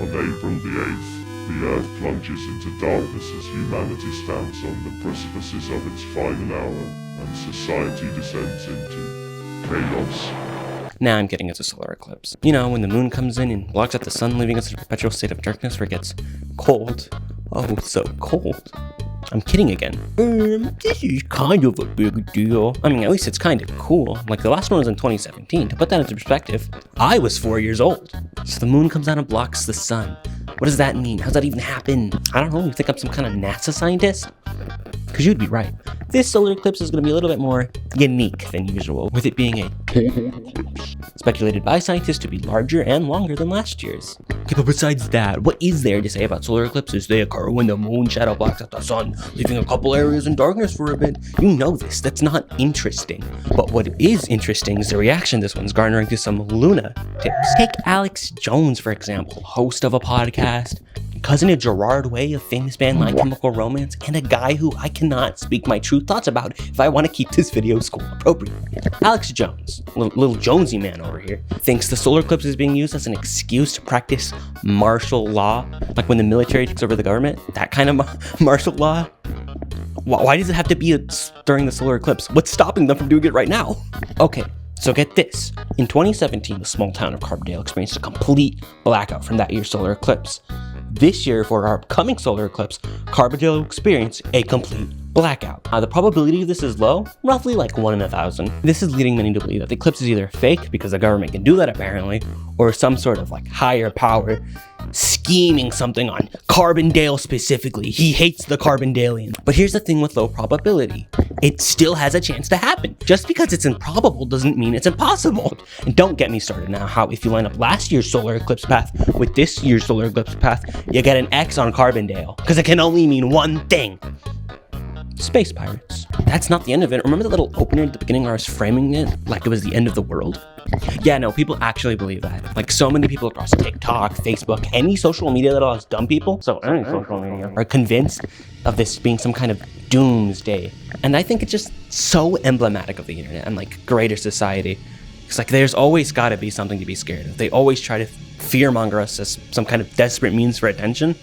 On April the 8th, the Earth plunges into darkness as humanity stands on the precipices of its final hour, and society descends into chaos. Nah, I'm kidding, it's a solar eclipse. You know, when the moon comes in and blocks out the sun, leaving us in a perpetual state of darkness where it gets cold. Oh, so cold. I'm kidding again. This is kind of a big deal. I mean, at least it's kind of cool. Like, the last one was in 2017. To put that into perspective, I was 4 years old. So the moon comes out and blocks the sun. What does that mean? How does that even happen? I don't know, you think I'm some kind of NASA scientist? Because you'd be right. This solar eclipse is going to be a little bit more unique than usual, with it being a total eclipse, speculated by scientists to be larger and longer than last year's. Okay, but besides that, what is there to say about solar eclipses? They occur when the moon shadow blocks out the sun, leaving a couple areas in darkness for a bit. You know this, that's not interesting. But what is interesting is the reaction this one's garnering to some Luna tips. Take Alex Jones, for example, host of a podcast, cousin of Gerard Way of famous band My Chemical Romance, and a guy who I cannot speak my true thoughts about if I want to keep this video school appropriate. Alex Jones, little Jonesy man over here, thinks the solar eclipse is being used as an excuse to practice martial law, like when the military takes over the government, that kind of martial law. Why does it have to be during the solar eclipse? What's stopping them from doing it right now? Okay. So get this, in 2017, the small town of Carbondale experienced a complete blackout from that year's solar eclipse. This year, for our upcoming solar eclipse, Carbondale will experience a complete blackout. The probability of this is low, roughly like 1 in 1,000. This is leading many to believe that the eclipse is either fake, because the government can do that apparently, or some sort of like higher power scheming something on Carbondale specifically. He hates the Carbondalians. But here's the thing with low probability. It still has a chance to happen. Just because it's improbable doesn't mean it's impossible. And don't get me started now how if you line up last year's solar eclipse path with this year's solar eclipse path, you get an X on Carbondale. Because it can only mean one thing. Space pirates. That's not the end of it. Remember the little opener at the beginning where I was framing it like it was the end of the world? Yeah, no, people actually believe that. Like, so many people across TikTok, Facebook, any social media that allows dumb people, so any social media, are convinced of this being some kind of doomsday. And I think it's just so emblematic of the internet and like greater society. It's like there's always got to be something to be scared of. They always try to fearmonger us as some kind of desperate means for attention.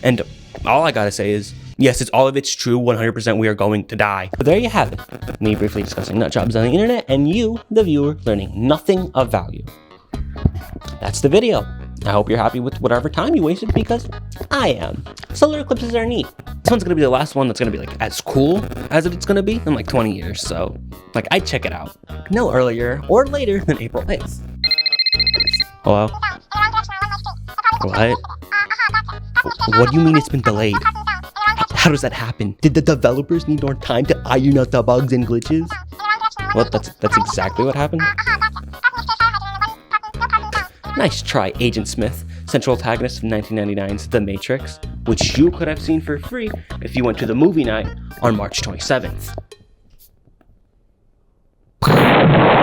And all I gotta say is, yes, all of it's true, 100% we are going to die. But there you have it. Me briefly discussing nut jobs on the internet, and you, the viewer, learning nothing of value. That's the video. I hope you're happy with whatever time you wasted, because I am. Solar eclipses are neat. This one's gonna be the last one that's gonna be like as cool as it's gonna be in like 20 years, so like I'd check it out. No earlier or later than April 8th. Hello? What? What do you mean it's been delayed? How does that happen? Did the developers need more time to iron out the bugs and glitches? What, that's exactly what happened? Nice try, Agent Smith, central antagonist of 1999's The Matrix, which you could have seen for free if you went to the movie night on March 27th.